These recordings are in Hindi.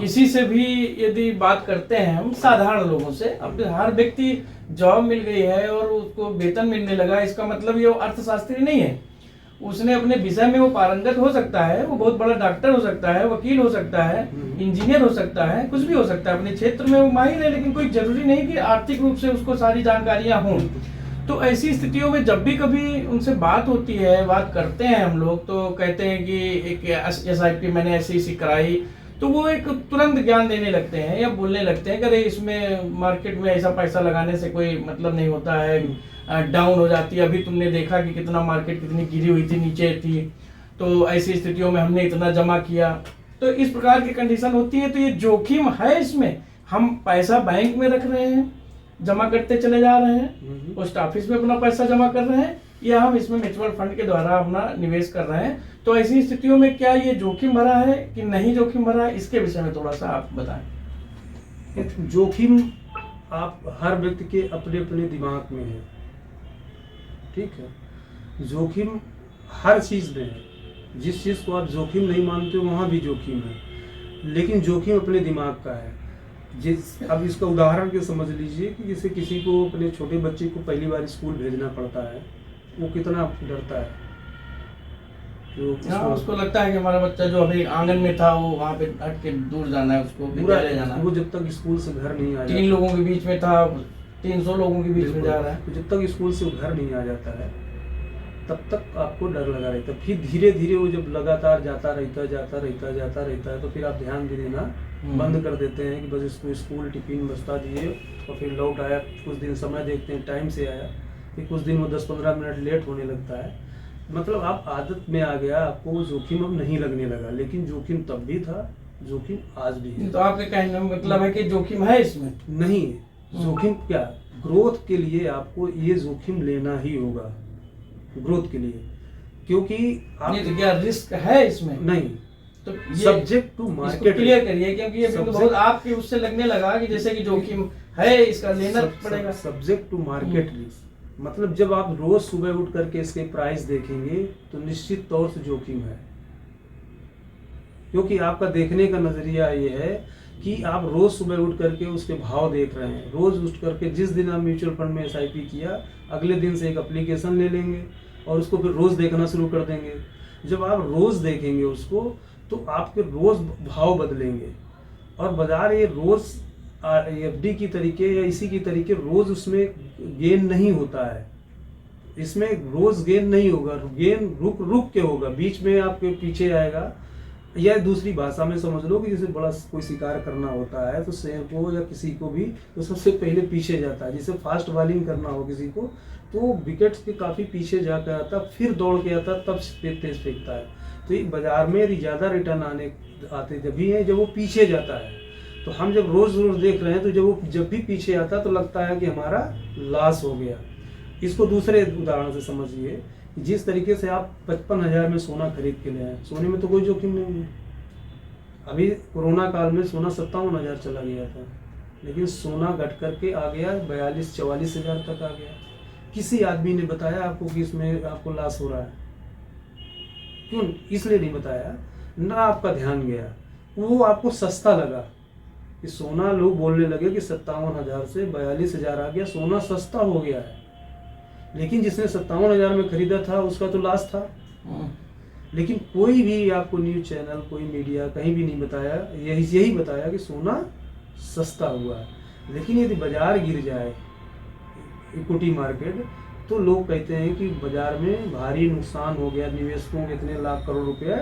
किसी से भी यदि बात करते हैं हम साधारण लोगों से, अब हर व्यक्ति जॉब मिल गई है और उसको वेतन मिलने लगा, इसका मतलब ये अर्थशास्त्री नहीं है। उसने अपने विषय में वो पारंगत हो सकता है, वो बहुत बड़ा डॉक्टर हो सकता है, वकील हो सकता है, इंजीनियर हो सकता है, कुछ भी हो सकता है, अपने क्षेत्र में वो माहिर है, लेकिन कोई जरूरी नहीं कि आर्थिक रूप से उसको सारी जानकारियां हों। तो ऐसी स्थितियों में जब भी कभी उनसे बात होती है, बात करते हैं हम लोग, तो कहते हैं कि एक SIP मैंने ऐसी कराई, तो वो एक तुरंत ज्ञान देने लगते हैं या बोलने लगते हैं कि अरे इसमें मार्केट में ऐसा पैसा लगाने से कोई मतलब नहीं होता है, डाउन हो जाती है। अभी तुमने देखा कि कितना मार्केट कितनी गिरी हुई थी, नीचे थी, तो ऐसी स्थितियों में हमने इतना जमा किया। तो इस प्रकार की कंडीशन होती है। तो ये जोखिम है इसमें। हम पैसा बैंक में रख रहे हैं, जमा करते चले जा रहे हैं, पोस्ट ऑफिस में अपना पैसा जमा कर रहे हैं, या हम इसमें म्यूचुअल फंड के द्वारा अपना निवेश कर रहे हैं। तो ऐसी स्थितियों में क्या ये जोखिम भरा है कि नहीं जोखिम भरा है, इसके विषय में थोड़ा सा आप बताएं। जोखिम आप हर व्यक्ति के अपने अपने दिमाग में है, ठीक है। जोखिम हर चीज में है। जिस चीज को आप जोखिम नहीं मानते हो वहां भी जोखिम है, लेकिन जोखिम अपने दिमाग का है। अब इसका उदाहरण के समझ लीजिए कि जैसे किसी को अपने छोटे बच्चे को पहली बार स्कूल भेजना पड़ता है, वो कितना डरता है। उसको लगता है कि हमारा बच्चा जो अभी आंगन में था वो वहाँ पे हट के दूर जाना है, उसको विद्यालय जाना है। वो जब तक स्कूल से घर नहीं आ जाता, 3 लोगों के बीच में था, 300 लोगों के बीच में जा रहा है, तो जब तक स्कूल से घर नहीं आ जाता है तब तक आपको डर लगा रहता है। फिर धीरे धीरे वो जब लगातार जाता रहता है तो फिर आप ध्यान भी देना बंद कर देते हैं कि बस इसको स्कूल टिफिन बस्ता दिए और फिर लौट आया, कुछ दिन समय देखते हैं टाइम से आया, फिर कुछ दिन वो 10-15 मिनट लेट होने लगता है। मतलब आप आदत में आ गया, आपको वो जोखिम अब नहीं लगने लगा। लेकिन जोखिम तब भी था, जोखिम आज भी है। तो आपके कहने का मतलब है कि जोखिम है इसमें? नहीं, जोखिम क्या, ग्रोथ के लिए आपको ये जोखिम लेना ही होगा, ग्रोथ के लिए। क्योंकि आप तो क्या रिस्क है इसमें? नहीं, तो सब्जेक्ट टू मार्केट क्लियर करिए, क्योंकि ये बहुत आपके उससे लगने लगा कि जैसे कि जोखिम है, इसका लेना पड़ेगा। सब्जेक्ट टू मार्केट रिस्क मतलब जब आप रोज सुबह उठ करके इसके प्राइस देखेंगे तो निश्चित तौर से जोखिम है। क्योंकि आपका देखने का नजरिया ये है कि आप रोज सुबह उठ करके उसके भाव देख रहे हैं। रोज उठ करके जिस दिन आप म्यूचुअल फंड में SIP किया, अगले दिन से एक एप्लीकेशन ले लेंगे और उसको फिर रोज देखना शुरू कर देंगे। जब आप रोज देखेंगे उसको तो आपके रोज भाव बदलेंगे। और बाजार ये रोज FD की तरीके या इसी की तरीके रोज उसमें गेन नहीं होता है। इसमें रोज गेन नहीं होगा, गेन रुक रुक के होगा, बीच में आपके पीछे आएगा। या दूसरी भाषा में समझ लो कि जैसे बड़ा कोई शिकार करना होता है तो शेर को या किसी को भी तो सबसे पहले पीछे जाता है। जैसे फास्ट बॉलिंग करना हो किसी को तो विकेट्स के काफी पीछे जाकर आता, फिर दौड़ के आता, तब तेज फेंकता है। तो ये बाजार में यदि ज्यादा रिटर्न आते जब भी है जब वो पीछे जाता है। तो हम जब रोज रोज देख रहे हैं तो जब भी पीछे आता तो लगता है कि हमारा लॉस हो गया। इसको दूसरे उदाहरण से समझिए, जिस तरीके से आप 55,000 में सोना खरीद के ले आए, सोने में तो कोई जोखिम नहीं है। अभी कोरोना काल में सोना 57,000 चला गया था, लेकिन सोना घट करके आ गया 42-44 हजार तक आ गया। किसी आदमी ने बताया आपको कि इसमें आपको लॉस हो रहा है? क्यों? इसलिए नहीं बताया ना, आपका ध्यान गया, वो आपको सस्ता लगा कि सोना, लोग बोलने लगे कि 57,000 से 42,000 आ गया, सोना सस्ता हो गया है। लेकिन जिसने 57,000 में खरीदा था उसका तो लॉस था। लेकिन कोई भी आपको न्यूज चैनल, कोई मीडिया कहीं भी नहीं बताया, यही बताया कि सोना सस्ता हुआ है। लेकिन यदि बाजार गिर जाए, इक्विटी मार्केट, तो लोग कहते हैं कि बाजार में भारी नुकसान हो गया, निवेशकों के इतने लाख करोड़ रुपया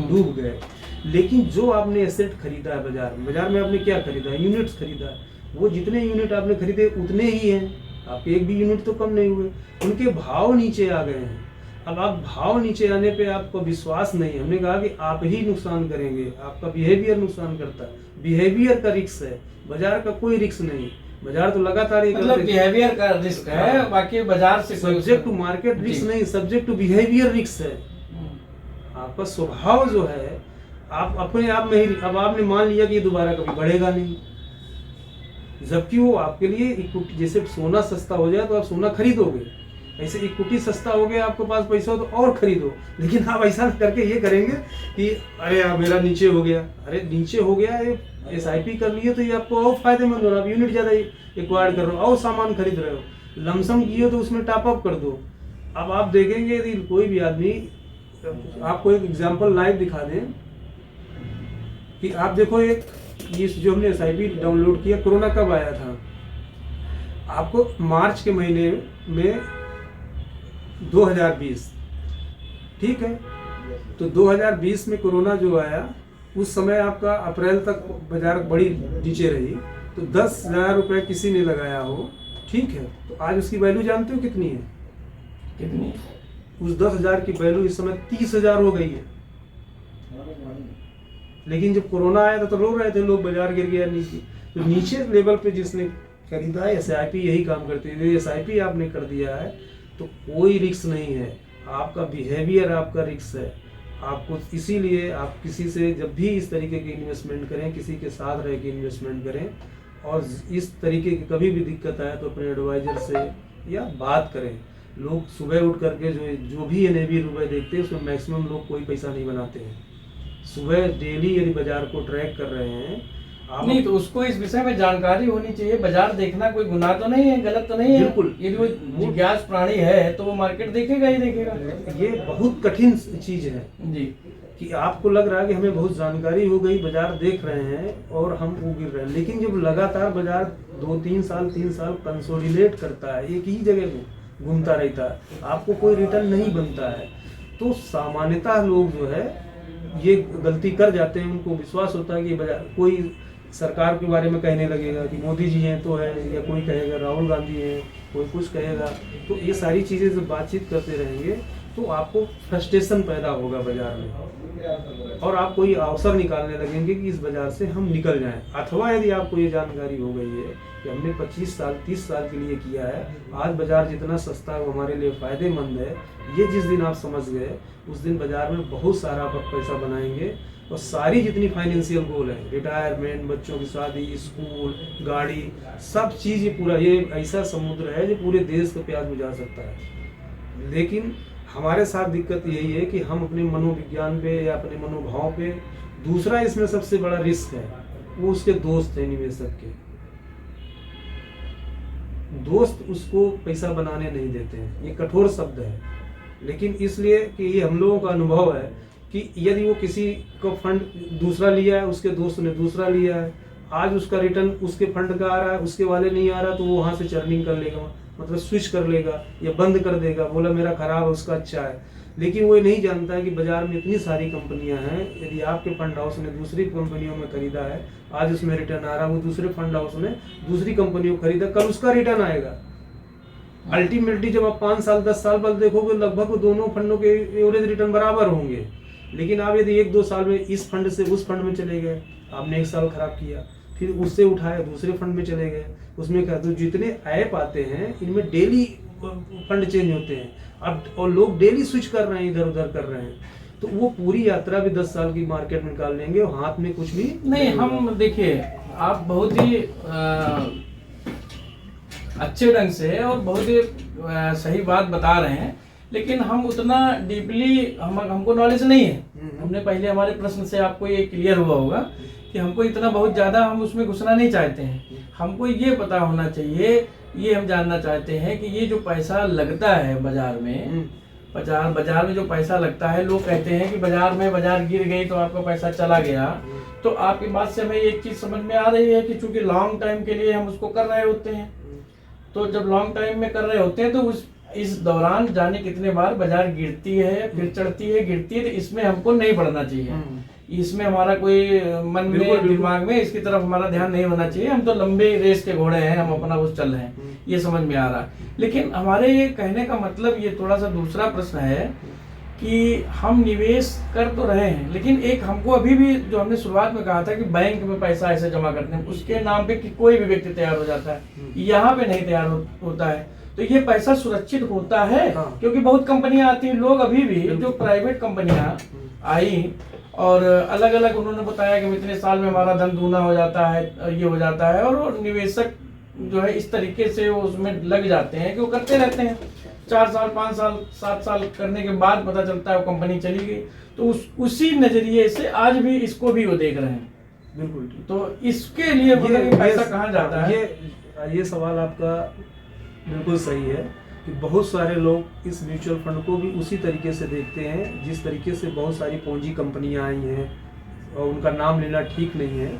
डूब गए। लेकिन जो आपने एसेट खरीदा है बाजार में आपने क्या खरीदा है? यूनिट्स खरीदा है। वो जितने यूनिट आपने खरीदे उतने ही हैं, आपके एक भी यूनिट तो कम नहीं हुए। उनके भाव नीचे आ गए हैं। अब आप भाव नीचे आने पे आपको विश्वास नहीं, हमने कहा कि आप ही नुकसान करेंगे, आपका बिहेवियर नुकसान करता है। बिहेवियर का रिस्क है, बाजार का कोई रिस्क नहीं। बाजार तो लगातार मतलब बिहेवियर का रिस्क है, बाकी बाजार से सब्जेक्ट टू मार्केट रिस्क नहीं, सब्जेक्ट टू बिहेवियर रिस्क है। आपका स्वभाव जो है आप अपने आप में ही, अब आपने मान लिया कि ये दोबारा कभी बढ़ेगा नहीं, जबकि वो आपके लिए इक्विटी, जैसे सोना सस्ता हो जाए तो आप सोना खरीदोगे, ऐसे इक्विटी सस्ता हो गया, आपके पास पैसा हो तो और खरीदो। लेकिन आप ऐसा करके ये करेंगे कि अरे यार मेरा नीचे हो गया, अरे नीचे हो गया, ये SIP कर लिए तो ये आपको और फायदेमंद हो रहा है, आप यूनिट ज़्यादा एक्वायर कर रहे हो और सामान खरीद रहे हो। लमसम किए तो उसमें टॉपअप कर दो। अब आप देखेंगे यदि कोई भी आदमी, आपको एक एग्जांपल लाइव दिखा दें कि आप देखो, एक ये जो हमने SIP डाउनलोड किया, कोरोना कब आया था, आपको मार्च के महीने में 2020, ठीक है। तो 2020 में कोरोना जो आया, उस समय आपका अप्रैल तक बाजार बड़ी नीचे रही, तो 10,000 रुपये किसी ने लगाया हो, ठीक है, तो आज उसकी वैल्यू जानते हो कितनी है? कितनी? उस 10,000 की वैल्यू इस समय 30,000 हो गई है। लेकिन जब कोरोना आया था तो रो रहे थे लोग, बाजार गिर गया नीचे। तो नीचे लेवल पे जिसने खरीदा है, SIP यही काम करती है। यदि SIP आपने कर दिया है तो कोई रिस्क नहीं है, आपका बिहेवियर आपका रिस्क है। आपको इसीलिए आप किसी से जब भी इस तरीके की इन्वेस्टमेंट करें, किसी के साथ रह के इन्वेस्टमेंट करें, और इस तरीके की कभी भी दिक्कत आए तो अपने एडवाइजर से या बात करें। लोग सुबह उठ करके जो भी NAV रुपए देखते हैं, उसमें मैक्सिमम लोग कोई पैसा नहीं बनाते हैं। सुबह डेली यदि बाजार को ट्रैक कर रहे हैं आप, नहीं तो उसको इस विषय में जानकारी होनी चाहिए। बाजार देखना कोई गुनाह तो नहीं है, गलत तो नहीं है। बिल्कुल। यदि वो जिज्ञास प्राणी है तो वो मार्केट देखेगा ही देखेगा। ये बहुत कठिन चीज है जी, कि आपको लग रहा है कि हमें बहुत जानकारी हो गई, बाजार देख रहे हैं और हम वो गिर रहे हैं, लेकिन जब लगातार बाजार 2-3 साल 3 साल कंसोलिडेट करता है, एक ही जगह को घूमता रहता है, आपको कोई रिटर्न नहीं बनता है, तो सामान्यतः लोग जो है ये गलती कर जाते हैं। उनको विश्वास होता है कि बाजार, कोई सरकार के बारे में कहने लगेगा कि मोदी जी हैं तो है, या कोई कहेगा राहुल गांधी हैं, कोई कुछ कहेगा, तो ये सारी चीज़ें जब बातचीत करते रहेंगे तो आपको फ्रस्ट्रेशन पैदा होगा बाजार में, और आप कोई अवसर निकालने लगेंगे कि इस बाजार से हम निकल जाएं। अथवा यदि आपको ये जानकारी हो गई है कि हमने 25 साल 30 साल के लिए किया है, आज बाजार जितना सस्ता है वो हमारे लिए फ़ायदेमंद है, ये जिस दिन आप समझ गए, उस दिन बाजार में बहुत सारा आप पैसा बनाएंगे। और सारी जितनी फाइनेंशियल गोल है, रिटायरमेंट, बच्चों की शादी, स्कूल, गाड़ी, सब चीज़, ये पूरा ये ऐसा समुद्र है जो पूरे देश का प्यास बुझा सकता है। लेकिन हमारे साथ दिक्कत यही है कि हम अपने मनोविज्ञान पे या अपने मनोभाव पे, दूसरा इसमें सबसे बड़ा रिस्क है, वो उसके दोस्त हैं निवेशक के। दोस्त उसको पैसा बनाने नहीं देते हैं, ये कठोर शब्द है, लेकिन इसलिए कि ये हम लोगों का अनुभव है कि यदि वो किसी को फंड दूसरा लिया है, उसके दोस्त ने दूसरा लिया है, आज उसका रिटर्न उसके फंड का आ रहा है, उसके वाले नहीं आ रहा, तो वो वहाँ से चर्निंग कर लेगा, मतलब स्विच कर लेगा या बंद कर देगा, बोला मेरा खराब है उसका अच्छा है। लेकिन वो ये नहीं जानता है कि बाजार में इतनी सारी कंपनियां हैं, यदि आपके फंड हाउस ने दूसरी कंपनियों में खरीदा है, आज उसमें रिटर्न आ रहा है, वो दूसरे फंड हाउस ने दूसरी कंपनियों को खरीदा, कल उसका रिटर्न आएगा। अल्टीमेटली जब आप 5 साल 10 साल बाद देखोगे, लगभग दोनों फंडों के एवरेज रिटर्न बराबर होंगे। लेकिन आप यदि 1-2 साल में इस फंड से उस फंड में चले गए, आपने 1 साल खराब किया, फिर उससे उठाया दूसरे फंड में चले गए, उसमें क्या, तो जितने ऐप आते हैं इनमें डेली फंड चेंज होते हैं अब, और लोग डेली स्विच कर रहे हैं, इधर उधर कर रहे हैं, तो वो पूरी यात्रा भी 10 साल की मार्केट में निकाल लेंगे और हाथ में कुछ भी नहीं। हम देखिए, आप बहुत ही अच्छे ढंग से और बहुत ही सही बात बता रहे हैं, लेकिन हम उतना डीपली हमको नॉलेज नहीं है। हमने पहले हमारे प्रश्न से आपको ये क्लियर हुआ होगा कि हमको इतना बहुत ज़्यादा हम उसमें घुसना नहीं चाहते हैं। हमको ये पता होना चाहिए, ये हम जानना चाहते हैं कि ये जो पैसा लगता है बाजार में, बाजार में जो पैसा लगता है, लोग कहते हैं कि बाजार गिर गई तो आपका पैसा चला गया। तो आपकी बात से हमें एक चीज़ समझ में आ रही है कि चूंकि लॉन्ग टाइम के लिए हम उसको कर रहे होते हैं, तो जब लॉन्ग टाइम में कर रहे होते हैं तो इस दौरान जाने कितने बार बाजार गिरती है, फिर चढ़ती है, गिरती है, तो इसमें हमको नहीं बढ़ना चाहिए। इसमें हमारा कोई मन में दिमाग में इसकी तरफ हमारा ध्यान नहीं होना चाहिए। हम तो लंबे रेस के घोड़े हैं, हम अपना उस चल रहे हैं, ये समझ में आ रहा है। लेकिन हमारे ये कहने का मतलब ये थोड़ा सा दूसरा प्रश्न है कि हम निवेश कर तो रहे हैं, लेकिन एक हमको अभी भी, जो हमने शुरुआत में कहा था कि बैंक में पैसा ऐसे जमा करते हैं, उसके नाम पे कि कोई भी व्यक्ति तैयार हो जाता है, यहाँ पे नहीं तैयार होता है, तो ये पैसा सुरक्षित होता है? क्योंकि बहुत कंपनियां आती हैं, लोग अभी भी जो प्राइवेट कंपनियां आई और अलग अलग उन्होंने बताया कि इतने साल में हमारा धन दूना हो जाता है, ये हो जाता है, और निवेशक जो है इस तरीके से वो उसमें लग जाते हैं कि वो करते रहते हैं। 4 साल 5 साल 7 साल करने के बाद पता चलता है वो कंपनी चली गई। तो उसी नजरिए से आज भी इसको भी वो देख रहे हैं। बिल्कुल ठीक। तो इसके लिए मतलब ये पैसा कहाँ जाता है? ये सवाल आपका बिल्कुल सही है कि बहुत सारे लोग इस म्यूचुअल फंड को भी उसी तरीके से देखते हैं जिस तरीके से बहुत सारी पूंजी कंपनियां आई हैं, और उनका नाम लेना ठीक नहीं है,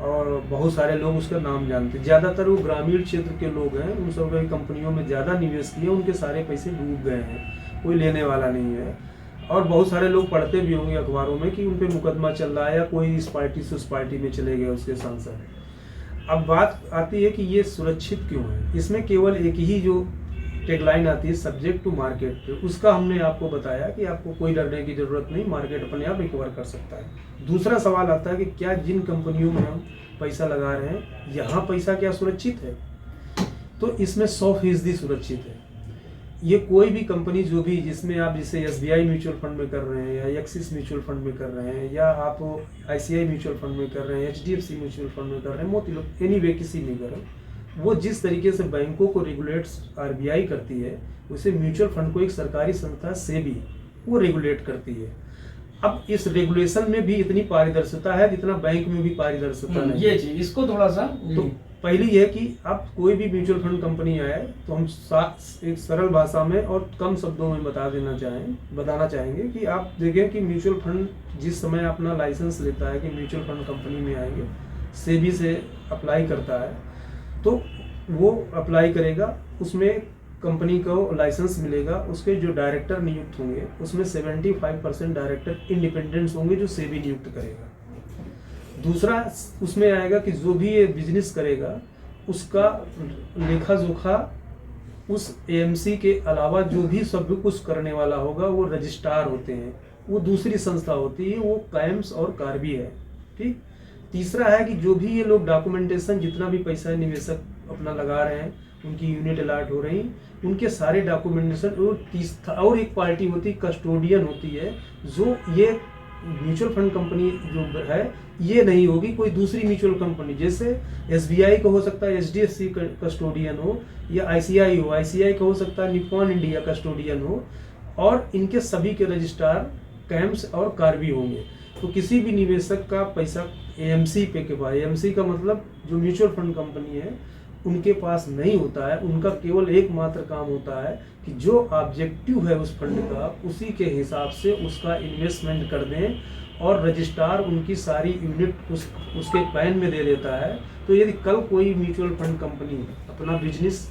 और बहुत सारे लोग उसका नाम जानते हैं। ज़्यादातर वो ग्रामीण क्षेत्र के लोग हैं, उन सब कंपनियों में ज़्यादा निवेश किए, उनके सारे पैसे डूब गए हैं, कोई लेने वाला नहीं है। और बहुत सारे लोग पढ़ते भी होंगे अखबारों में कि उन पे मुकदमा चल रहा है, या कोई इस पार्टी से उस पार्टी में चले गए उसके सांसद। अब बात आती है कि ये सुरक्षित क्यों है। इसमें केवल एक ही जो टैगलाइन आती है, सब्जेक्ट टू मार्केट, उसका हमने आपको बताया कि आपको कोई डरने की जरूरत नहीं, मार्केट अपने आप रिकवर कर सकता है। दूसरा सवाल आता है कि क्या जिन कंपनियों में हम पैसा लगा रहे हैं, यहाँ पैसा क्या सुरक्षित है? तो इसमें 100% सुरक्षित है। ये कोई भी कंपनी जो भी, जिसमें आप जैसे SBI म्यूचुअल फंड में कर रहे हैं, या एक्सिस म्यूचुअल फंड में कर रहे हैं, या आप ICI म्यूचुअल फंड में कर रहे हैं, HDFC म्यूचुअल फंड में कर रहे हैं, मोती एनीवे किसी में कर रहे हैं, वो जिस तरीके से बैंकों को रेगुलेट्स RBI करती है, उसे म्यूचुअल फंड को एक सरकारी संस्था SEBI वो रेगुलेट करती है। अब इस रेगुलेशन में भी इतनी पारदर्शिता है जितना बैंक में भी पारदर्शिता नहीं। ये चीज इसको थोड़ा सा तो पहली है कि आप कोई भी म्यूचुअल फंड कंपनी आए तो हम एक सरल भाषा में और कम शब्दों में बताना चाहेंगे कि आप देखें कि म्यूचुअल फंड जिस समय अपना लाइसेंस लेता है कि म्यूचुअल फंड कंपनी में आएंगे, SEBI से अप्लाई करता है, तो वो अप्लाई करेगा, उसमें कंपनी को लाइसेंस मिलेगा, उसके जो डायरेक्टर नियुक्त होंगे उसमें 75% डायरेक्टर इंडिपेंडेंट्स होंगे जो SEBI नियुक्त करेगा। दूसरा उसमें आएगा कि जो भी ये बिजनेस करेगा उसका लेखा जोखा उस AMC के अलावा जो भी सब कुछ करने वाला होगा वो रजिस्ट्रार होते हैं, वो दूसरी संस्था होती है, वो कैम्स और कार्बी है। ठीक। तीसरा है कि जो भी ये लोग डॉक्यूमेंटेशन, जितना भी पैसा निवेशक अपना लगा रहे हैं, उनकी यूनिट अलॉट हो रही, उनके सारे डॉक्यूमेंटेशन। और एक पार्टी होती कस्टोडियन होती है, जो ये म्यूचुअल फंड कंपनी जो है ये नहीं होगी, कोई दूसरी म्यूचुअल कंपनी, जैसे SBI का हो सकता है HDFC कस्टोडियन हो, या ICI हो, ICI का हो सकता है निप्पॉन इंडिया कस्टोडियन हो, और इनके सभी के रजिस्ट्रार कैम्स और कार्बी होंगे। तो किसी भी निवेशक का पैसा AMC पे के पास, AMC का मतलब जो म्यूचुअल फंड कंपनी है, उनके पास नहीं होता है। उनका केवल एकमात्र काम होता है कि जो ऑब्जेक्टिव है उस फंड का, उसी के हिसाब से उसका इन्वेस्टमेंट कर दें, और रजिस्ट्रार उनकी सारी यूनिट उसके पैन में दे देता है। तो यदि कल कोई म्यूचुअल फंड कंपनी अपना बिजनेस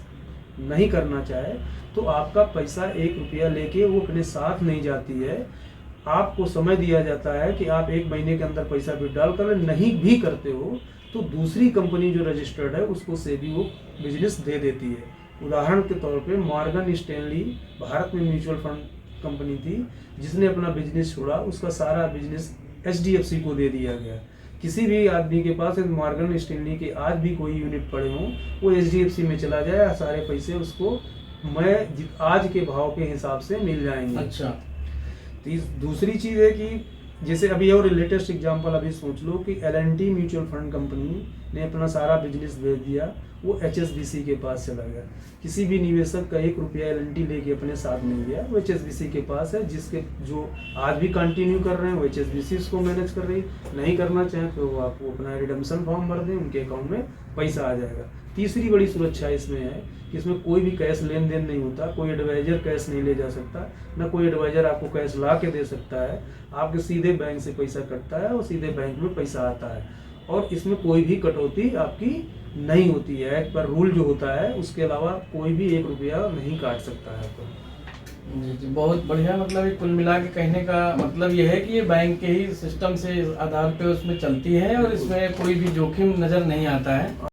नहीं करना चाहे तो आपका पैसा 1 रुपया लेके वो अपने साथ नहीं जाती है। आपको समय दिया जाता है कि आप 1 महीने के अंदर पैसा विड्रॉल कर, नहीं भी करते हो तो दूसरी कंपनी जो रजिस्टर्ड है उसको SEBI वो बिजनेस दे देती है। उदाहरण के तौर पे मॉर्गन स्टैनली भारत में म्यूचुअल फंड कंपनी थी, जिसने अपना बिजनेस छोड़ा, उसका सारा बिजनेस HDFC को दे दिया गया। किसी भी आदमी के पास मॉर्गन स्टैनली के आज भी कोई यूनिट पड़े हों, वो HDFC में चला जाए, सारे पैसे उसको आज के भाव के हिसाब से मिल जाएंगे। अच्छा। दूसरी चीज़ है कि जैसे अभी और लेटेस्ट एग्जांपल अभी सोच लो कि L&T म्यूचुअल फंड कंपनी ने अपना सारा बिजनेस बेच दिया, वो HSBC के पास चला गया। किसी भी निवेशक का 1 रुपया L&T लेके अपने साथ नहीं गया, वो HSBC के पास है, जिसके जो आज भी कंटिन्यू कर रहे हैं वो HSBC इसको मैनेज कर रही है। नहीं करना चाहें तो वो आपको अपना रिडम्पशन फॉर्म भर दें, उनके अकाउंट में पैसा आ जाएगा। तीसरी बड़ी सुरक्षा इसमें है कि इसमें कोई भी कैश लेन देन नहीं होता, कोई एडवाइजर कैश नहीं ले जा सकता, ना कोई एडवाइजर आपको कैश ला के दे सकता है। आपके सीधे बैंक से पैसा कटता है और सीधे बैंक में पैसा आता है, और इसमें कोई भी कटौती आपकी नहीं होती है। एक्ट पर रूल जो होता है उसके अलावा कोई भी 1 रुपया नहीं काट सकता है। तो जी, बहुत बढ़िया। मतलब कुल मिला के कहने का मतलब ये है कि ये बैंक के ही सिस्टम से आधार पे उसमें चलती है, और इसमें कोई भी जोखिम नज़र नहीं आता है।